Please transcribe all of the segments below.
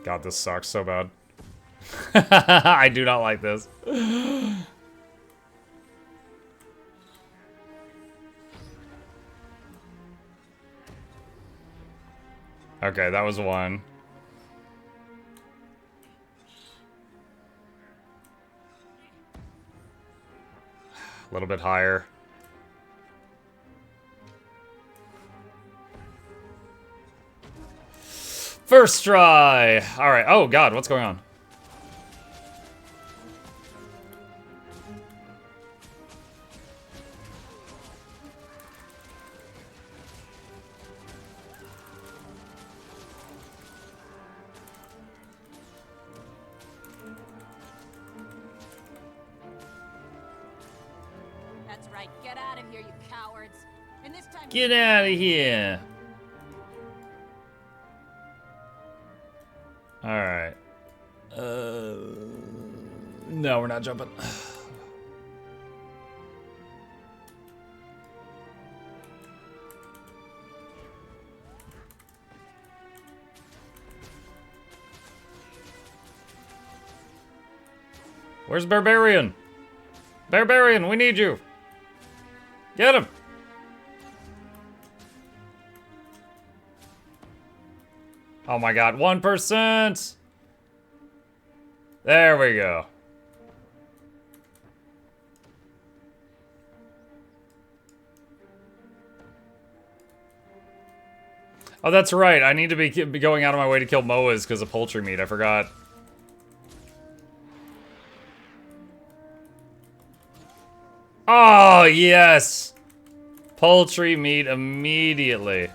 God, this sucks so bad. I do not like this. Okay, that was one. A little bit higher. First try! Alright, oh god, what's going on? That's right, get out of here, you cowards. And this time Get out of here! Alright. No, we're not jumping. Where's Barbarian? Barbarian, we need you! Get him! Oh my god, 1%! There we go. Oh, that's right. I need to be going out of my way to kill Moas because of poultry meat. I forgot. Oh, yes! Poultry meat immediately.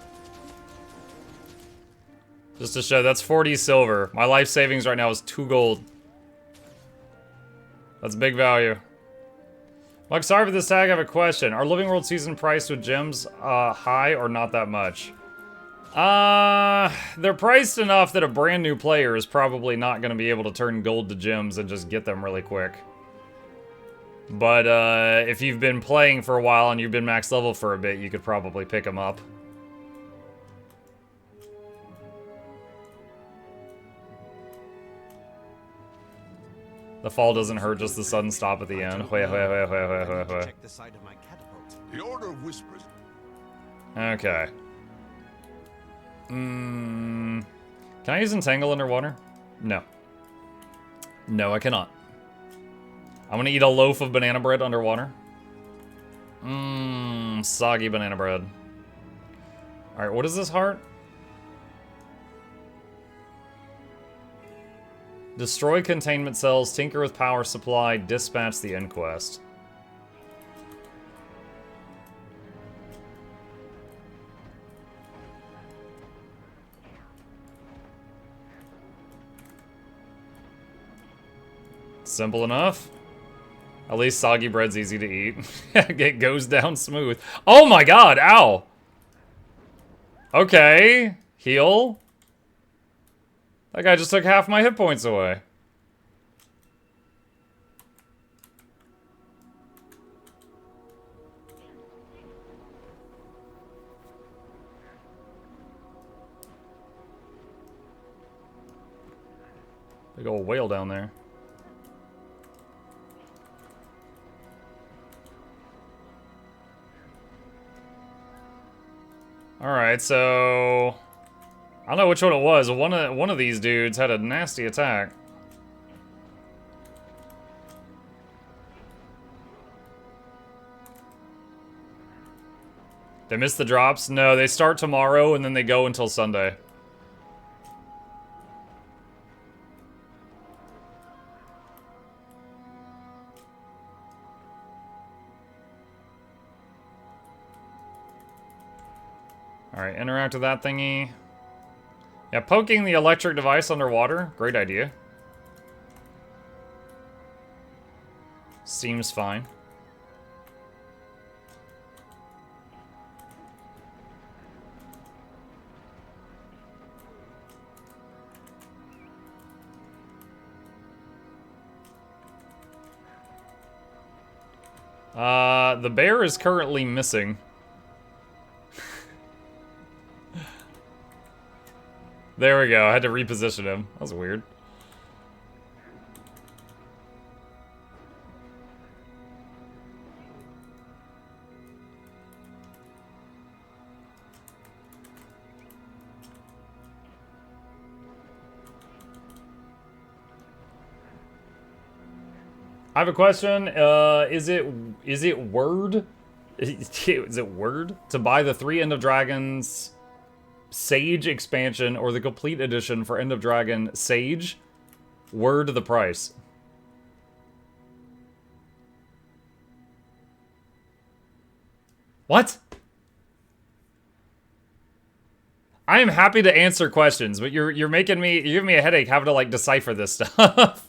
Just to show, that's 40 silver. My life savings right now is 2 gold. That's big value. Like, sorry for this tag, I have a question. Are Living World season priced with gems high or not that much? They're priced enough that a brand new player is probably not going to be able to turn gold to gems and just get them really quick. But if you've been playing for a while and you've been max level for a bit, you could probably pick them up. The fall doesn't hurt, just the sudden stop at the end. Check the side of my catapult. The Order whispers. Okay. Can I use Entangle underwater? No. No, I cannot. I'm gonna eat a loaf of banana bread underwater. Soggy banana bread. Alright, what is this heart? Destroy containment cells, tinker with power supply, dispatch the inquest. Simple enough. At least soggy bread's easy to eat. It goes down smooth. Oh my god, ow! Okay, heal. That guy just took half my hit points away. Big old whale down there. Alright, so... I don't know which one it was. One of these dudes had a nasty attack. They missed the drops? No, they start tomorrow and then they go until Sunday. Alright, interact with that thingy. Yeah, poking the electric device underwater, great idea. Seems fine. The bear is currently missing. There we go. I had to reposition him. That was weird. I have a question. Is it word? Is it word to buy the 3 End of Dragons Sage expansion or the complete edition for End of Dragon Sage? Word the price. What? I am happy to answer questions, but you're giving me a headache having to like decipher this stuff.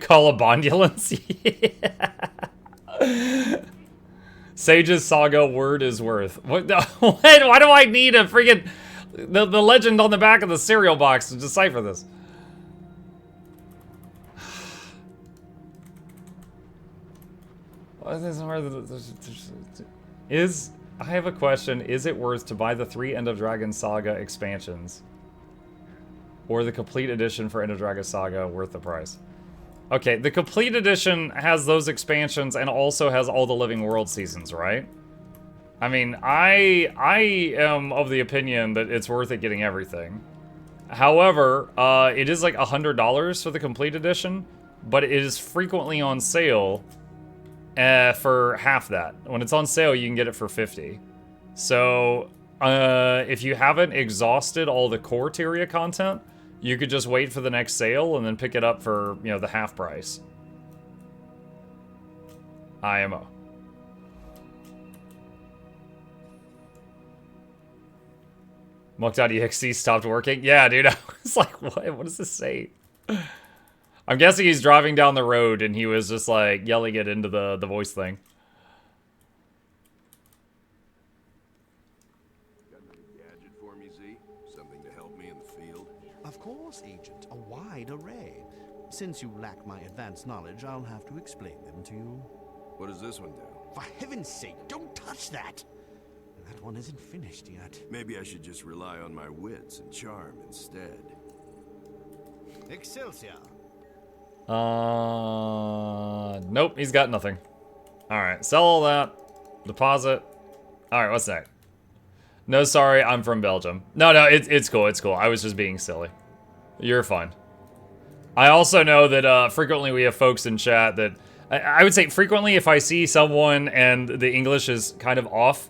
Call a bondulance? Yeah. Sage's Saga word is worth. What? Why do I need a freaking the legend on the back of the cereal box to decipher this? I have a question. Is it worth to buy the 3 End of Dragon Saga expansions? Or the complete edition for End of Dragon Saga worth the price? Okay, the complete edition has those expansions and also has all the Living World seasons, right? I mean, I am of the opinion that it's worth it getting everything. However, it is like $100 for the complete edition, but it is frequently on sale for half that. When it's on sale, you can get it for $50. So, if you haven't exhausted all the core Tyria content, you could just wait for the next sale and then pick it up for, you know, the half price. IMO. Muck.exe stopped working? Yeah, dude, I was like, what does this say? I'm guessing he's driving down the road and he was just like yelling it into the voice thing. Got a gadget for me, Z? Something to help me in the field? Of course, Agent. A wide array. Since you lack my advanced knowledge, I'll have to explain them to you. What does this one do? For heaven's sake, don't touch that! That one isn't finished yet. Maybe I should just rely on my wits and charm instead. Excelsior! Nope, he's got nothing. Alright, sell all that. Deposit. Alright, what's that? No, sorry, I'm from Belgium. No, it's cool, it's cool. I was just being silly. You're fine. I also know that frequently we have folks in chat that... I would say frequently if I see someone and the English is kind of off,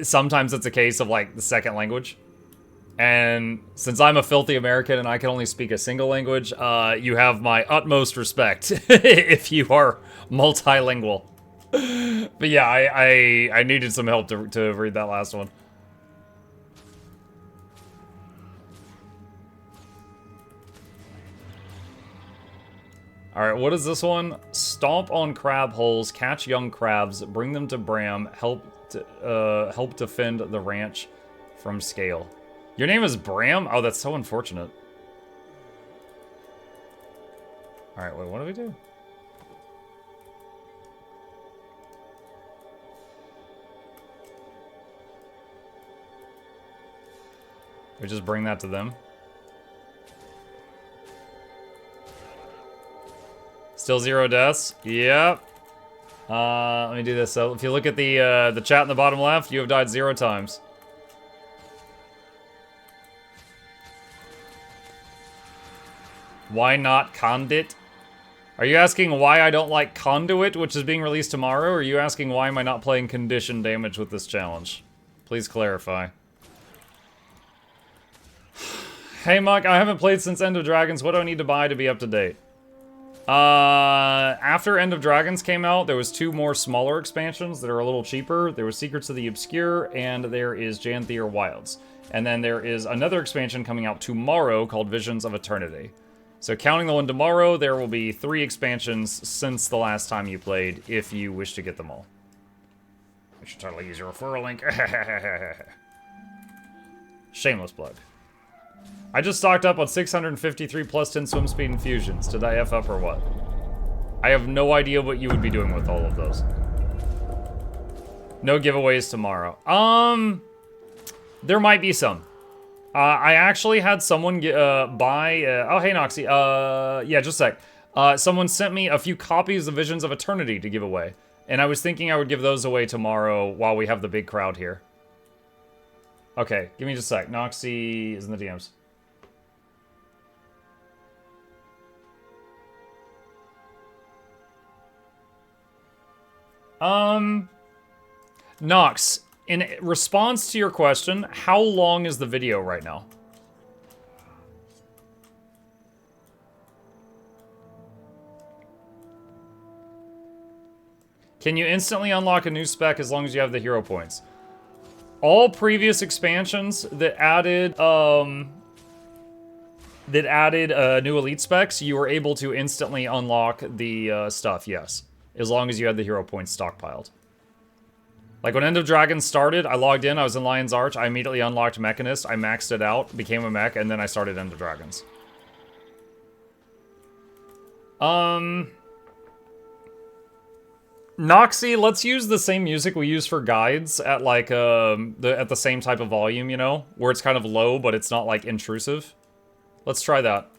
sometimes it's a case of like the second language. And since I'm a filthy American and I can only speak a single language, you have my utmost respect if you are multilingual. But yeah, I needed some help to read that last one. Alright, what is this one? Stomp on crab holes, catch young crabs, bring them to Bram, help defend the ranch from scale. Your name is Bram? Oh, that's so unfortunate. Alright, wait, what do we do? We just bring that to them. Still 0 deaths? Yep. Let me do this. So if you look at the chat in the bottom left, you have died 0 times. Why not Conduit? Are you asking why I don't like Conduit, which is being released tomorrow, or are you asking why am I not playing condition damage with this challenge? Please clarify. Hey Muck, I haven't played since End of Dragons. What do I need to buy to be up to date? After End of Dragons came out, there was 2 more smaller expansions that are a little cheaper. There was Secrets of the Obscure, and there is Janthier Wilds. And then there is another expansion coming out tomorrow called Visions of Eternity. So counting the one tomorrow, there will be 3 expansions since the last time you played, if you wish to get them all. I should totally use your referral link. Shameless plug. I just stocked up on 653 plus 10 swim speed infusions. Did I F up or what? I have no idea what you would be doing with all of those. No giveaways tomorrow. There might be some. I actually had someone buy... oh, hey, Noxy. Yeah, just a sec. Someone sent me a few copies of Visions of Eternity to give away. And I was thinking I would give those away tomorrow while we have the big crowd here. Okay, give me just a sec. Noxy is in the DMs. Nox, in response to your question, how long is the video right now? Can you instantly unlock a new spec as long as you have the hero points? All previous expansions that added new elite specs, you were able to instantly unlock the stuff, yes. As long as you had the hero points stockpiled. Like when End of Dragons started, I logged in, I was in Lion's Arch, I immediately unlocked Mechanist, I maxed it out, became a mech, and then I started End of Dragons. Noxy, let's use the same music we use for guides at like at the same type of volume, you know? Where it's kind of low, but it's not like intrusive. Let's try that.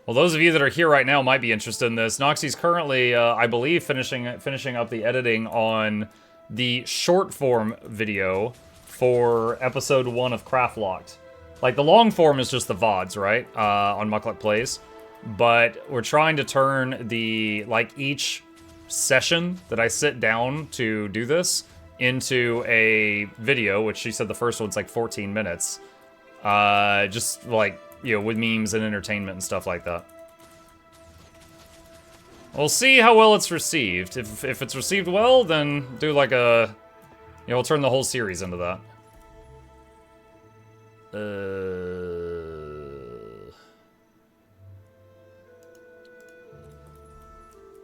Well, those of you that are here right now might be interested in this. Noxy's currently, I believe, finishing up the editing on the short form video for episode 1 of Craftlocked. Like, the long form is just the VODs, right? On Mukluk Plays. But we're trying to turn the, like, each session that I sit down to do this into a video, which she said the first one's like 14 minutes. Just, like, you know, with memes and entertainment and stuff like that. We'll see how well it's received. If it's received well, then do like a... You know, we'll turn the whole series into that.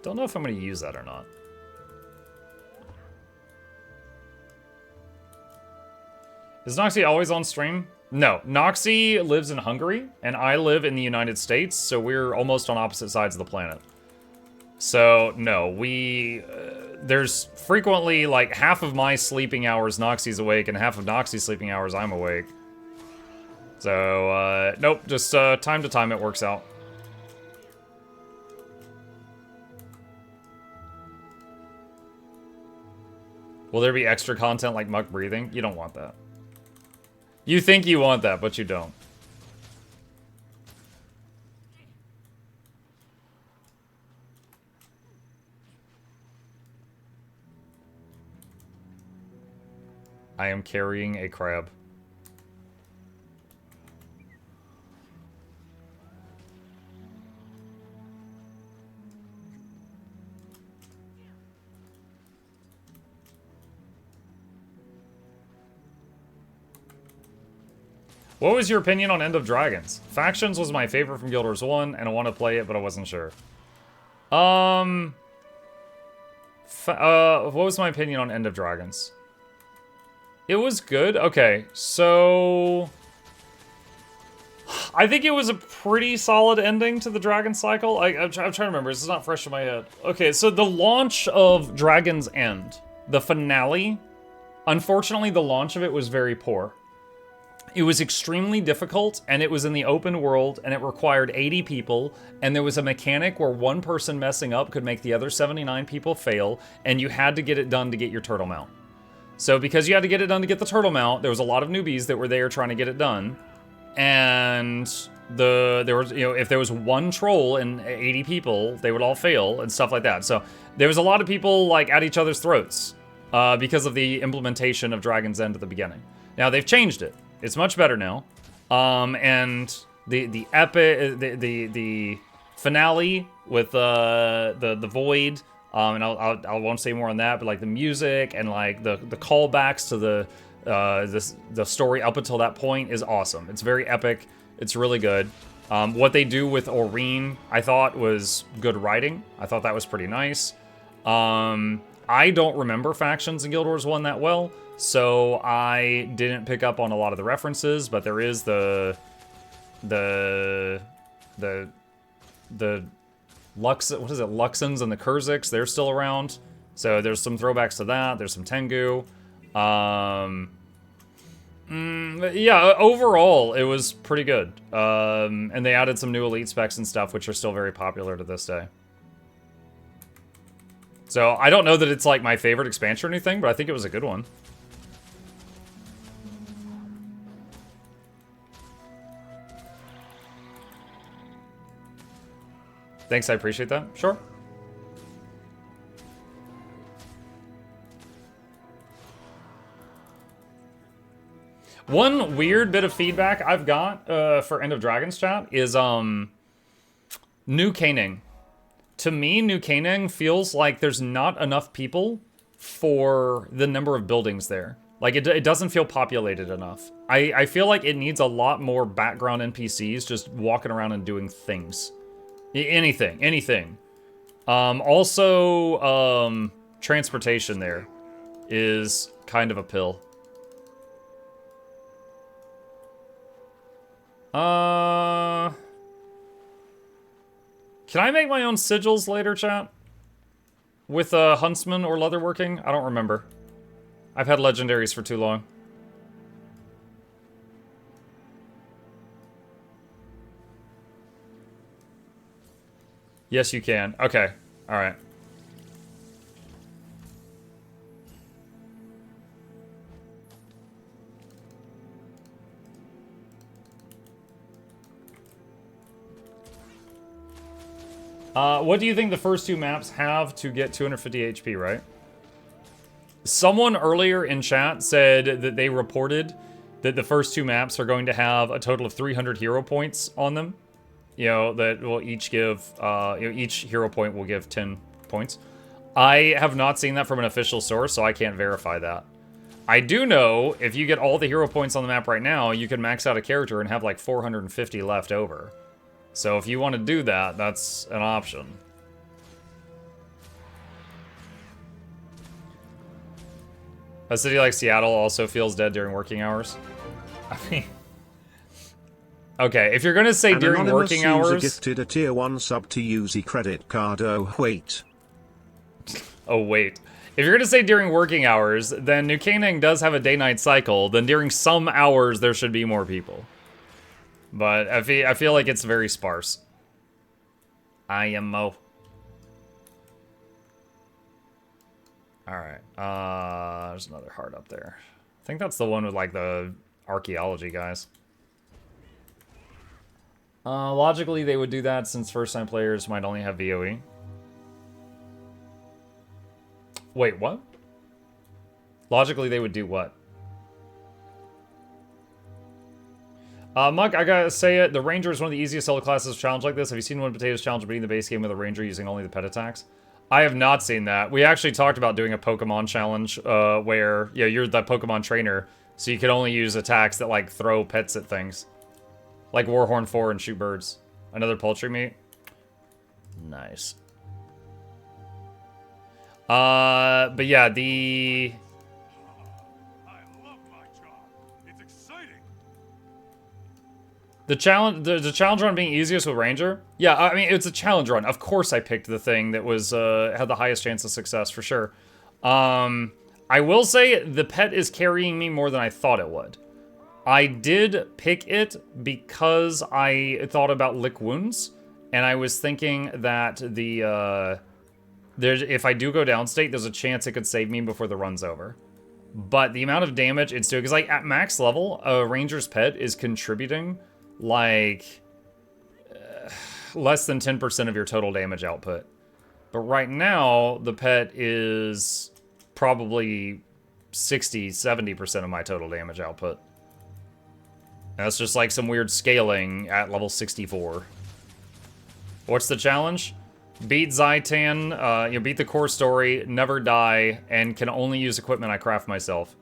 Don't know if I'm going to use that or not. Is Noxy always on stream? No, Noxy lives in Hungary, and I live in the United States, so we're almost on opposite sides of the planet. So, no, there's frequently, like, half of my sleeping hours Noxy's awake, and half of Noxy's sleeping hours I'm awake. So, nope, just time to time it works out. Will there be extra content like Muck breathing? You don't want that. You think you want that, but you don't. I am carrying a crab. What was your opinion on End of Dragons? Factions was my favorite from Guild Wars 1, and I want to play it, but I wasn't sure. What was my opinion on End of Dragons? It was good. Okay, so... I think it was a pretty solid ending to the Dragon Cycle. I'm trying to remember. This is not fresh in my head. Okay, so the launch of Dragon's End, the finale, unfortunately, the launch of it was very poor. It was extremely difficult, and it was in the open world, and it required 80 people, and there was a mechanic where one person messing up could make the other 79 people fail, and you had to get it done to get your turtle mount. So because you had to get it done to get the turtle mount, there was a lot of newbies that were there trying to get it done, and there was, you know, if there was one troll and 80 people, they would all fail and stuff like that. So there was a lot of people like at each other's throats because of the implementation of Dragon's End at the beginning. Now they've changed it. It's much better now, and the epic, the finale with the void, and I won't say more on that, but like the music and like the callbacks to the story up until that point is awesome. It's very epic. It's really good. What they do with Aurene, I thought was good writing. I thought that was pretty nice. I don't remember factions in Guild Wars 1 that well. So I didn't pick up on a lot of the references, but there is the The Lux, what is it, Luxons and the Kurziks, they're still around. So there's some throwbacks to that. There's some Tengu. Yeah, overall, it was pretty good. And they added some new elite specs and stuff, which are still very popular to this day. So I don't know that it's like my favorite expansion or anything, but I think it was a good one. Thanks, I appreciate that. Sure. One weird bit of feedback I've got for End of Dragons chat is New Canaan. To me, New Canaan feels like there's not enough people for the number of buildings there. Like, it doesn't feel populated enough. I feel like it needs a lot more background NPCs just walking around and doing things. Anything. Also, transportation there is kind of a pill. Can I make my own sigils later, chat? With Huntsman or Leatherworking? I don't remember. I've had legendaries for too long. Yes, you can. Okay. All right. What do you think the first two maps have to get 250 HP, right? Someone earlier in chat said that they reported that the first two maps are going to have a total of 300 hero points on them. You know, that will each give, each hero point will give 10 points. I have not seen that from an official source, so I can't verify that. I do know if you get all the hero points on the map right now, you can max out a character and have like 450 left over. So if you want to do that, that's an option. A city like Seattle also feels dead during working hours. I mean... Okay, if you're gonna say during working hours... Gifted a tier 1 sub to use a credit card. Oh, wait. Oh, wait. If you're gonna say during working hours, then New Canaan does have a day-night cycle, then during some hours there should be more people. But I feel like it's very sparse. IMO. Alright, there's another heart up there. I think that's the one with, like, the archaeology guys. Logically, they would do that since first-time players might only have VOE. Wait, what? Logically, they would do what? Muck, I gotta say it, the Ranger is one of the easiest solo classes to challenge like this. Have you seen one Potatoes challenge beating the base game with a Ranger using only the pet attacks? I have not seen that. We actually talked about doing a Pokemon challenge where, yeah, you're the Pokemon trainer, so you can only use attacks that, like, throw pets at things. Like Warhorn 4 and shoot birds. Another poultry meat. Nice. But yeah, the... The challenge run being easiest with Ranger? Yeah, I mean, it's a challenge run. Of course I picked the thing that was had the highest chance of success, for sure. I will say, the pet is carrying me more than I thought it would. I did pick it because I thought about lick wounds, and I was thinking that the, if I do go downstate, there's a chance it could save me before the run's over. But the amount of damage it's doing, because like at max level, a Ranger's pet is contributing like less than 10% of your total damage output. But right now, the pet is probably 60, 70% of my total damage output. That's just like some weird scaling at level 64. What's the challenge? Beat Zaitan, you beat the core story, never die, and can only use equipment I craft myself.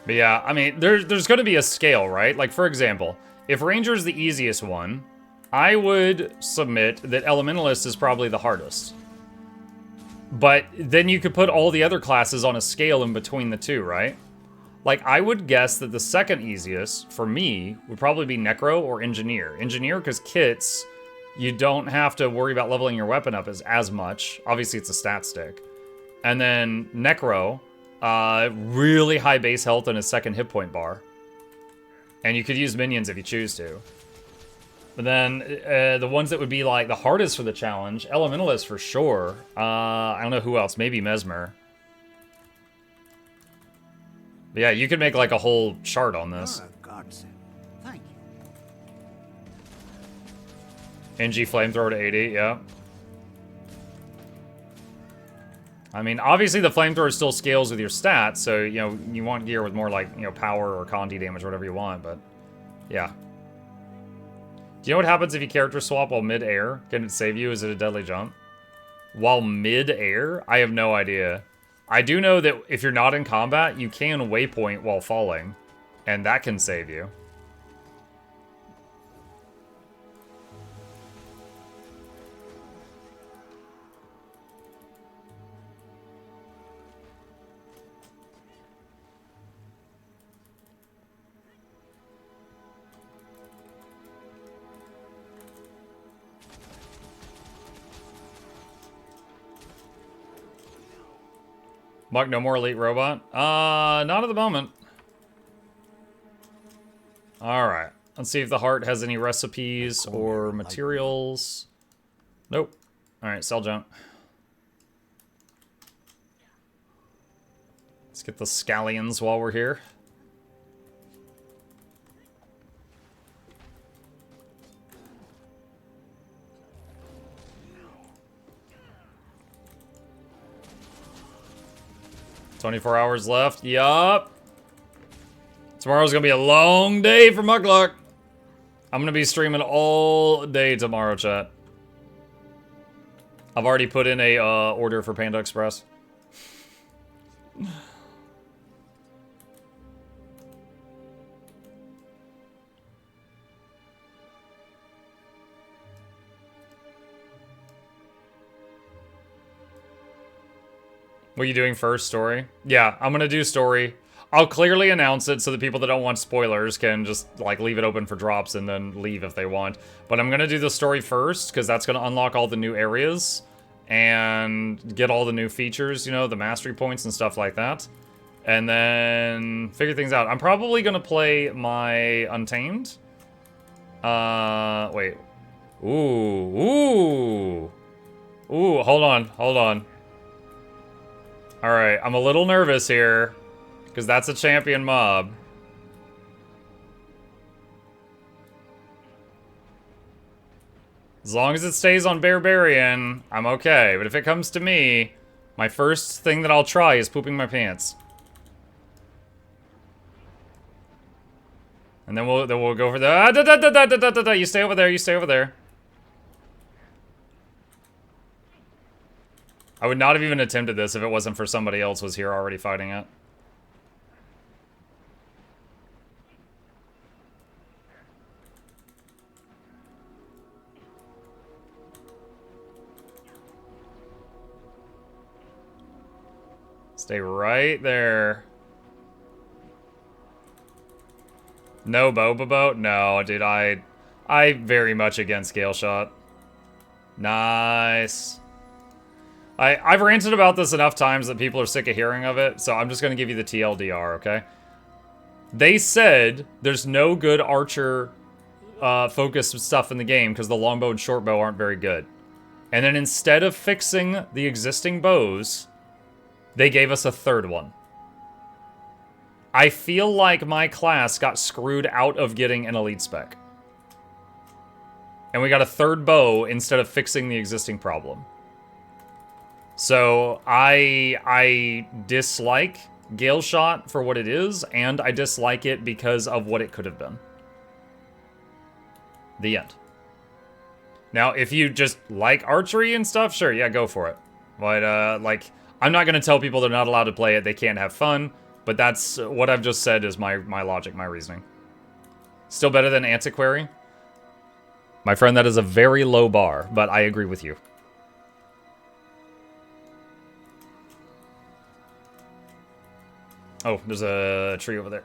But yeah, I mean, there's going to be a scale, right? Like, for example, if Ranger is the easiest one, I would submit that Elementalist is probably the hardest. But then you could put all the other classes on a scale in between the two, right? Like, I would guess that the second easiest, for me, would probably be Necro or Engineer. Engineer, because kits, you don't have to worry about leveling your weapon up as much. Obviously, it's a stat stick. And then Necro, really high base health and a second hit point bar. And you could use minions if you choose to. But then the ones that would be like the hardest for the challenge, Elementalist for sure. I don't know who else, maybe Mesmer. But yeah, you could make like a whole chart on this. You're a godsend. Thank you. NG flamethrower to 80, yeah. I mean, obviously the flamethrower still scales with your stats, so, you know, you want gear with more like, you know, power or Conti damage, whatever you want, but yeah. Do you know what happens if you character swap while mid-air? Can it save you? Is it a deadly jump? While mid-air? I have no idea. I do know that if you're not in combat, you can waypoint while falling, and that can save you. Muck, no more elite robot? Not at the moment. Alright. Let's see if the heart has any recipes or materials. Nope. Alright, sell junk. Let's get the scallions while we're here. $24 hours left. Yup. Tomorrow's gonna be a long day for Mukluk. I'm gonna be streaming all day tomorrow, chat. I've already put in a order for Panda Express. What are you doing first, story? Yeah, I'm gonna do story. I'll clearly announce it so that people that don't want spoilers can just, like, leave it open for drops and then leave if they want. But I'm gonna do the story first, because that's gonna unlock all the new areas and get all the new features, you know, the mastery points and stuff like that. And then figure things out. I'm probably gonna play my Untamed. Wait. Ooh, hold on. Alright, I'm a little nervous here, because that's a champion mob. As long as it stays on Barbarian, I'm okay. But if it comes to me, my first thing that I'll try is pooping my pants. And then we'll go for the... You stay over there, you stay over there. I would not have even attempted this if it wasn't for somebody else was here already fighting it. Stay right there. No boba boat? No, dude, I very much against scale shot. Nice. I've ranted about this enough times that people are sick of hearing of it, so I'm just going to give you the TLDR, okay? They said there's no good archer focused stuff in the game because the longbow and shortbow aren't very good. And then instead of fixing the existing bows, they gave us a third one. I feel like my class got screwed out of getting an elite spec. And we got a third bow instead of fixing the existing problem. So I dislike Gale Shot for what it is, and I dislike it because of what it could have been. The end. Now, if you just like archery and stuff, sure, yeah, go for it. But, like, I'm not going to tell people they're not allowed to play it, they can't have fun. But that's what I've just said is my logic, my reasoning. Still better than Antiquary? My friend, that is a very low bar, but I agree with you. Oh, there's a tree over there.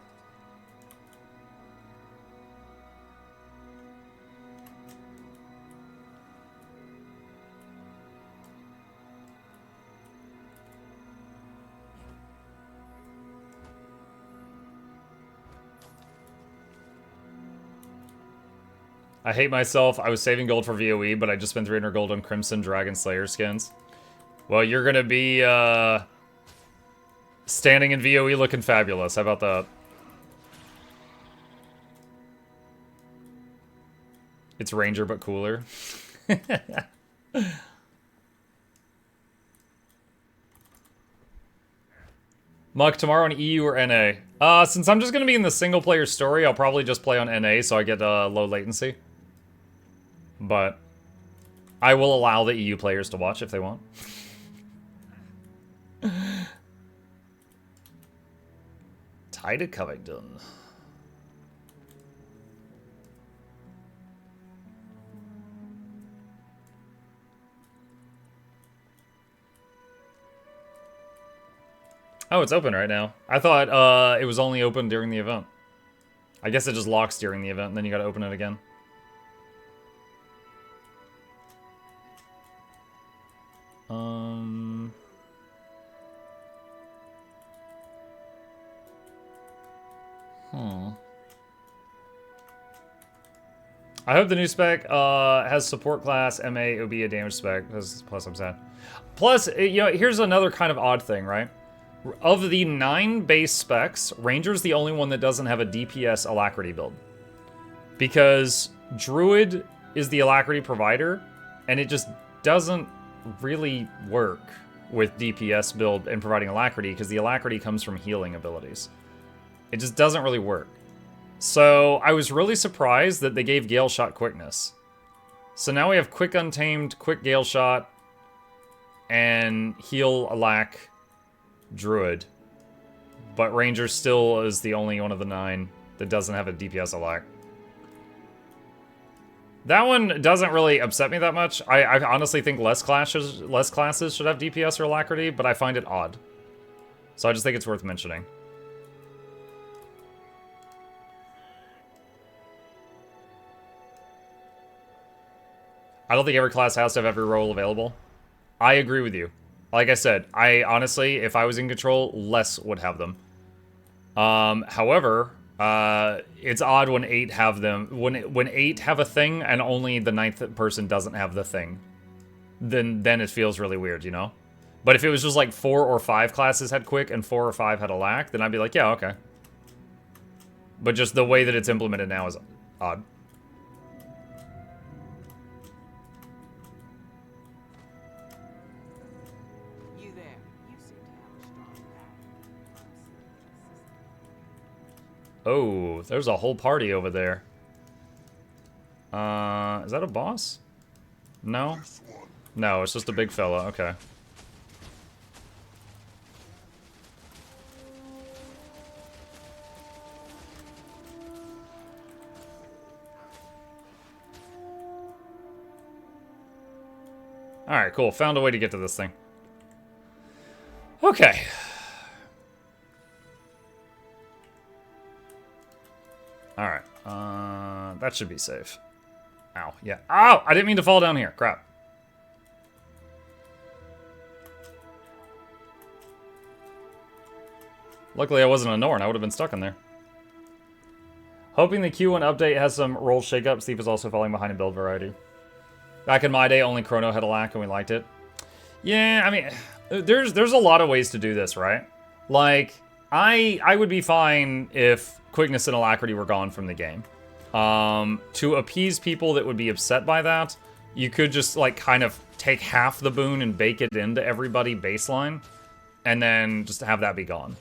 I hate myself. I was saving gold for VOE, but I just spent 300 gold on Crimson Dragon Slayer skins. Well, you're gonna be, standing in VOE looking fabulous. How about that? It's Ranger, but cooler. Muck, tomorrow on EU or NA? Since I'm just gonna be in the single-player story, I'll probably just play on NA so I get, low latency. But I will allow the EU players to watch if they want. Tide of Covington. Oh, it's open right now. I thought it was only open during the event. I guess it just locks during the event, and then you gotta open it again. I hope the new spec has support class, MA, it would be a damage spec. Plus, I'm sad. Plus, you know, here's another kind of odd thing, right? Of the 9 base specs, Ranger's the only one that doesn't have a DPS Alacrity build. Because Druid is the Alacrity provider, and it just doesn't really work with DPS build and providing Alacrity, because the Alacrity comes from healing abilities. It just doesn't really work. So I was really surprised that they gave Gale Shot quickness. So now we have Quick Untamed, Quick Gale Shot, and Heal Alac Druid. But Ranger still is the only one of the 9 that doesn't have a DPS Alac. That one doesn't really upset me that much. I honestly think less classes should have DPS or Alacrity, but I find it odd. So I just think it's worth mentioning. I don't think every class has to have every role available. I agree with you. Like I said, I honestly, if I was in control, less would have them. However, it's odd when 8 have them. When 8 have a thing and only the 9th person doesn't have the thing, then it feels really weird, you know? But if it was just like 4 or 5 classes had quick and 4 or 5 had a lack, then I'd be like, yeah, okay. But just the way that it's implemented now is odd. Oh, there's a whole party over there. Is that a boss? No? No, it's just a big fella. Okay. Alright, cool. Found a way to get to this thing. Okay. Alright, that should be safe. Ow, yeah. Ow! I didn't mean to fall down here. Crap. Luckily I wasn't a Norn. I would have been stuck in there. Hoping the Q1 update has some role shakeup. Steve is also falling behind in build variety. Back in my day, only Chrono had a lack and we liked it. Yeah, I mean, there's a lot of ways to do this, right? Like, I would be fine if Quickness and Alacrity were gone from the game. To appease people that would be upset by that, you could just, like, kind of take half the boon and bake it into everybody baseline, and then just have that be gone.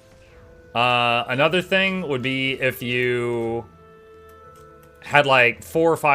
Another thing would be if you had, like, 4 or 5